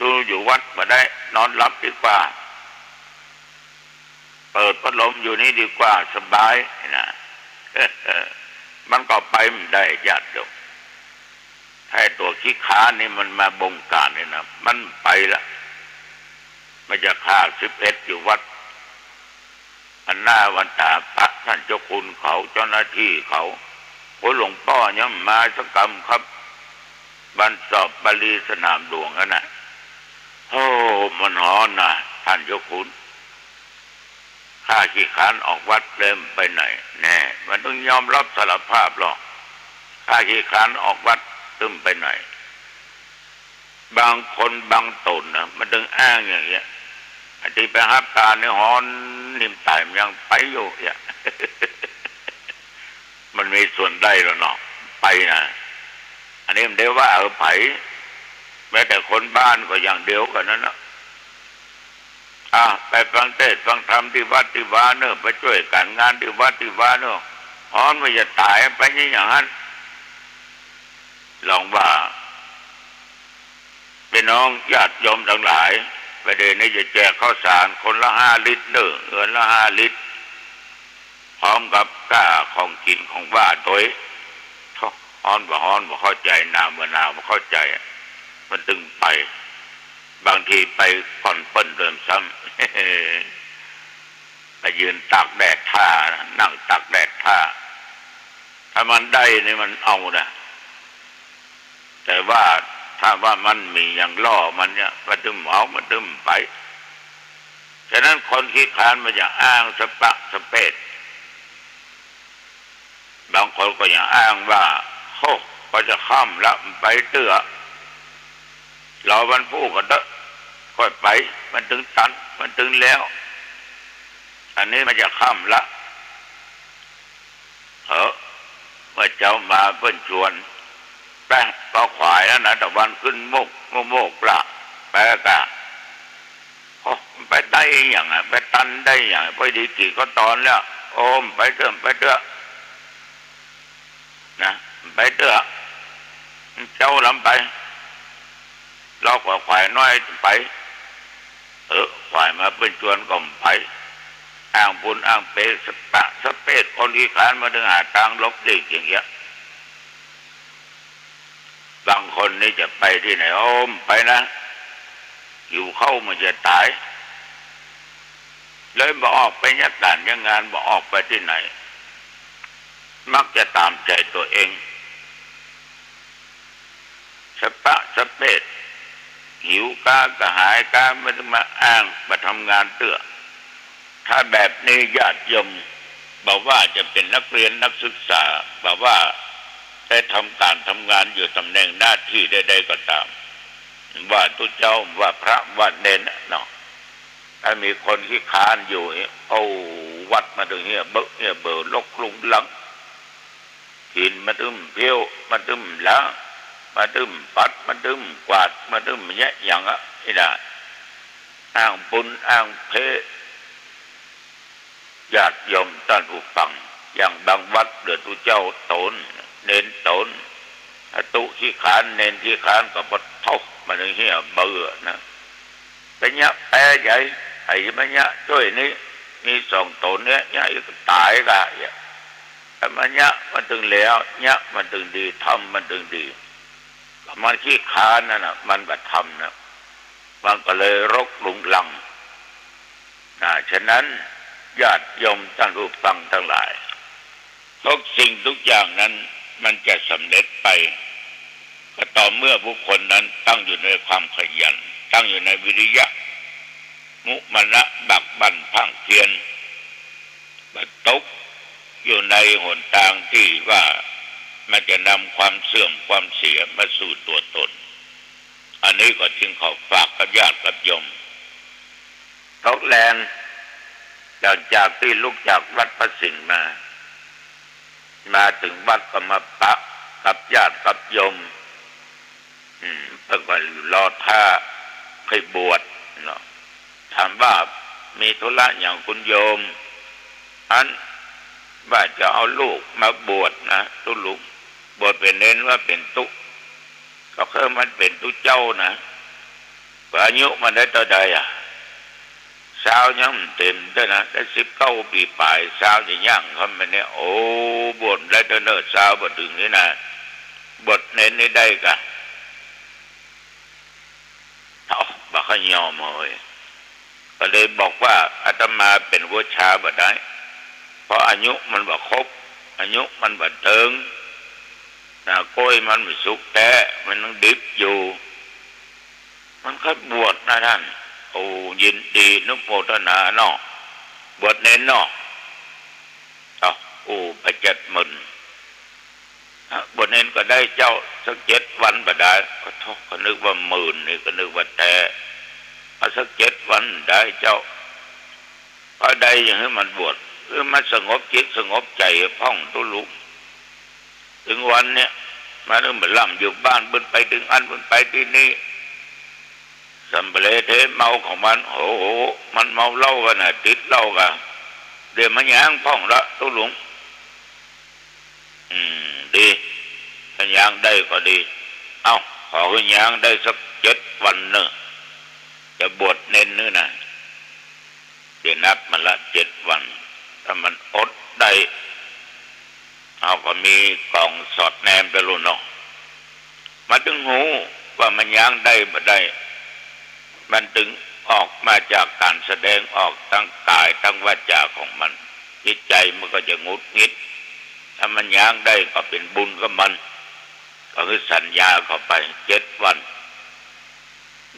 B: สู้อยู่วัดมาได้นอนหลับดีกว่าเปิดพัดลมอยู่นี่ดีกว่าสบายนะมันก็ไปไม่ได้ญาติโยมถ้าตัวขี้ค้านี่มันมาบงการนี่นะมันไปละมันจะฆ่า11อยู่วัดอันหน้าวันตาพระท่านเจ้าคุณเขาเจ้าหน้าที่เขาโอ้หลวงพ่อเนี่ยมาสักกรรมครับบรรสอบบาลีสนามหลวงนะโอ้มันหอนนะท่านเจ้าคุณข้าขี้ค้านออกวัดเริ่มไปไหนแน่มันต้องยอมรับสารภาพหรอกข้าขี้ค้านออกวัดตึมไปไหนบางคนบางตนนะมันต้องอ้างอย่างเงี้ยอันที่ไปหาตาในหอนนิ่มตายมันยังไปอยู่เนี่ย มันมีส่วนได้แล้วเนาะไปนะอันนี้มันได้ว่าไผแม้แต่คนบ้านก็อย่างเดียวกันนั่นนะไปฟังเทศน์ฟังธรรมที่วัดที่วาเนอะไปช่วยการงานที่วัดที่วาเนอะหอนมันจะตายไปอย่างนั้นลองว่าเป็นน้องญาติโยมทั้งหลายประเดี๋ยวนี้จะแจกข้าวสารคนละ5 ลิตรเงินละ5 ลิตรพร้อมกับก้าของกินของบ้านตัวฮ้อนบ่เข้าใจนาวบ่เข้าใจมันตึงไปบางทีไปก่อนเปิ้นเดิมซ้ำไปยืนตากแดดท่านั่งตากแดดท่าถ้ามันได้นี่มันเอานะแต่ว่าถ้าว่ามันมีอย่างล่อมันเนี่ยมันตึมเอามันตึมไปฉะนั้นคนขี้คร้านมันจะอ้างสปะสเปดบางคนก็อย่างอ้างว่าโอ้ก็จะข้ามละไปเตื้อรอวันพูดก็เด้อค่อยไปมันถึงตันมันถึงแล้วอันนี้มันจะข้ามละเมื่อเจ้ามาเพิ่นชวนแป้งก็ขวายแล้วนะแต่วันขึ้นโมกละแปลกะไปได้อย่างไงไปตันได้อย่างไปดีกี่ก็ตอนแล้วโอมไปเถอะนะไปเถอะเจ้าลำไปเราก็ขวายน้อยไปขวายมาเป็นชวนก็ไปอ้างบุญอ้างเปสปะสเปดคนที่ขานมาถึงหาทางลบดีอย่างเงี้ยบางคนนี่จะไปที่ไหนโอมไปนะอยู่เข้ามันจะตายเลยบอกออกไปยัดด่านยังงานบอกออกไปที่ไหนมักจะตามใจตัวเองสปะสเปดหิวกระหายไม่ต้องมาอ้างมาทำงานเตื้อถ้าแบบนี้ญาติโยมบอกว่าจะเป็นนักเรียนนักศึกษาบอกว่าได้ทำการทำงานอยู่ตำแหน่งหน้าที่ใดๆก็ตามว่าตุเจ้าว่าพระว่าเนรเนาะถ้ามีคนที่ค้านอยู่เอาวัดมาตรงนี้เบอลกลุงหลังหินมาตึมเพี้ยวมาตึมล้างมาตึมปัดมาตึมกวาดมาตึมแยะอย่างไม่ได้อ้างบุญอ้างเพญาติโยมท่านผู้ฟังอย่างบางวัดเดือดตุเจ้าโตนเน้นโตนตุขี้ขานเน้นขี้ขานก็บดเท่ามันอย่างเงี้ยเบื่อนะแต่เนี้ยแปรใหญ่ไอ้มันเนี้ยช่วยนี้มี2 ตนเนี้ยเนี้ยตายกันแต่มันเนี้ยมันถึงแล้วเนี้ยมันถึงดีทำมันถึงดีมันขี้ขานนั่นน่ะมันก็ทำนะมันก็เลยรกลุงลังฉะนั้นญาติโยมท่านผู้ฟังทั้งหลายทุกสิ่งทุกอย่างนั้นมันจะสำเร็จไปก็ต่อเมื่อบุคคลนั้นตั้งอยู่ในความขยันตั้งอยู่ในวิริยะมุมานะบักบั่นพังเพียรบัดตกอยู่ในหนทางที่ว่ามันจะนำความเสื่อมความเสียมาสู่ตัวตน อันนี้ก็จึงขอฝากกับญาติกับโยมตกแลนจากที่ลุกจากวัดพระสิงห์มาถึงวัดก็มาปะกับญาติกับโยมเพิ่งก็รอท่าให้บวชเนาะถามว่ามีธุระอย่างคุณโยมอันว่าจะเอาลูกมาบวชนะตุลุกบวชเป็นเน้นว่าเป็นตุก็คือมันเป็นตุเจ้านะอายุมันได้ต่อใดสาวยังเต็มด้วยนะได้19 ปีปลายสาวจะย่างเขาไปเนี่ยโอ้บวชได้เนิ่นสาวบวชถึงนี่นะบวชเน้นนี่ได้กะเอาบักขยอมเลยก็เลยบอกว่าอาตมาเป็นวัวชาบ่ได้เพราะอายุมันบ่ครบอายุมันบ่เติงกล้วยมันไม่สุกแต่มันต้องดิบอยู่มันก็บวชนะท่านโอ้ยินดีนุโมทนาเนาะบวชเน้นเนาะโอ้ไป70,000บวชเน้นก็ได้เจ้าสัก7 วันบ่ได้ก็นึกว่า10,000นี่ก็นึกว่าแต่สัก7 วันได้เจ้าพอได้อย่างนี้มันบวชมันสงบจิตสงบใจพ่องตุลุถึงวันเนี้ยมาเริ่มเหมือนล่ำอยู่บ้านบึนไปถึงอันบึนไปที่นี่สัมเปลเทเมาของมันโอ้โหมันเมาเหล้ากันนะติดเหล้ากันเดี๋ยวมันย่างพ่องละตุลุงดีถ้าย่างได้ก็ดีเอ้าขอให้ย่างได้สัก7 วันเนอะจะบวชเน้นนึนะเดี๋ยวนับมันละ7 วันถ้ามันอดได้เอาก็มีกล่องสอดแนมไปรุ่นเนาะมาถึงหูว่ามันย่างได้บ่ได้มันถึงออกมาจากการแสดงออกทั้งกายทั้งวาจาของมันจิตใจมันก็จะงุดงิดถ้ามันย่างได้ก็เป็นบุญกับมันก็คือสัญญาเข้าไป7 วัน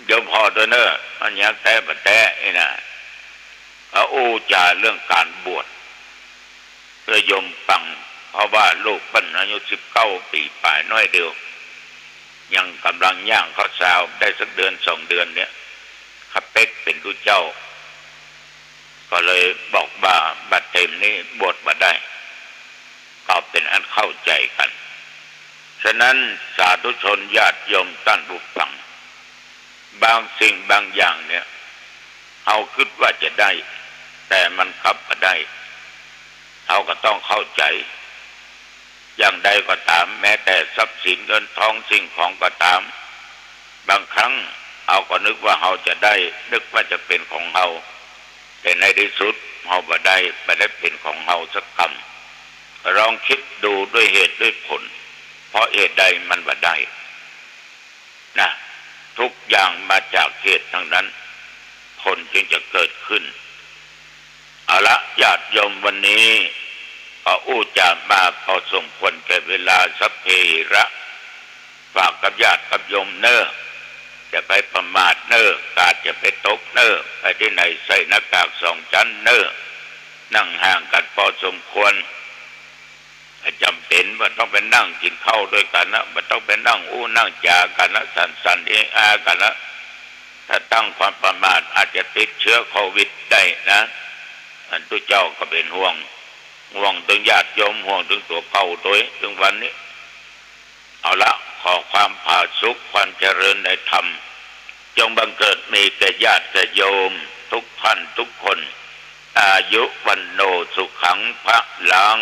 B: เดี๋ยวพอตัวเนอะมันย่างแต่บ่แต่ไอ้น่ะเขาอู้จาเรื่องการบวชเพื่อยมฟังเพราะว่าลูกปั้นอายุ19 ปีปลายน้อยเดียวยังกำลังย่างเข้าสาวได้สักเดือน2 เดือนเนี่ยขับเป็กเป็นผู้เจ้าก็เลยบอกว่าบัดเต็มนี้บวชมาได้ก็เป็นอันเข้าใจกันฉะนั้นสาธุชนญาติโยมท่านผู้ฟังบางสิ่งบางอย่างเนี่ยเอาคิดว่าจะได้แต่มันกลับมาได้เราก็ต้องเข้าใจอย่างใดก็ตามแม้แต่ทรัพย์สินเงินทองสิ่งของก็ตามบางครั้งเราก็นึกว่าเราจะได้นึกว่าจะเป็นของเราแต่ในที่สุดเราไม่ได้เป็นของเราสักคำลองคิดดูด้วยเหตุด้วยผลเพราะเหตุใดมันไม่ได้นะทุกอย่างมาจากเหตุทั้งนั้นผลจึงจะเกิดขึ้นเอาละญาติโยมวันนี้ก็อู้จามาพอสมควรแก่เวลาสัพเพระฝากกับญาติกับโยมเนอจะไปประมาทเนอกาดจะไปตกเนอไปที่ไหนใส่หน้ากาก2 ชั้นเนอนั่งห่างกันพอสมควรจำเป็นว่าต้องไปนั่งกินข้าวด้วยกันนะมันต้องไปนั่งอู้นั่งจากันนะสันเองกันนะถ้าตั้งความประมาทอาจจะติดเชื้อโควิดได้นะอันตัวเจ้าก็เป็นห่วงถึงญาติโยมห่วงถึงตัวเก่าตัวถึงวันนี้เอาละขอความผาสุกความเจริญในธรรมจงบังเกิดมีแก่ญาติแก่โยมทุกท่านทุกคนอายุวันโนสุขังพระลัง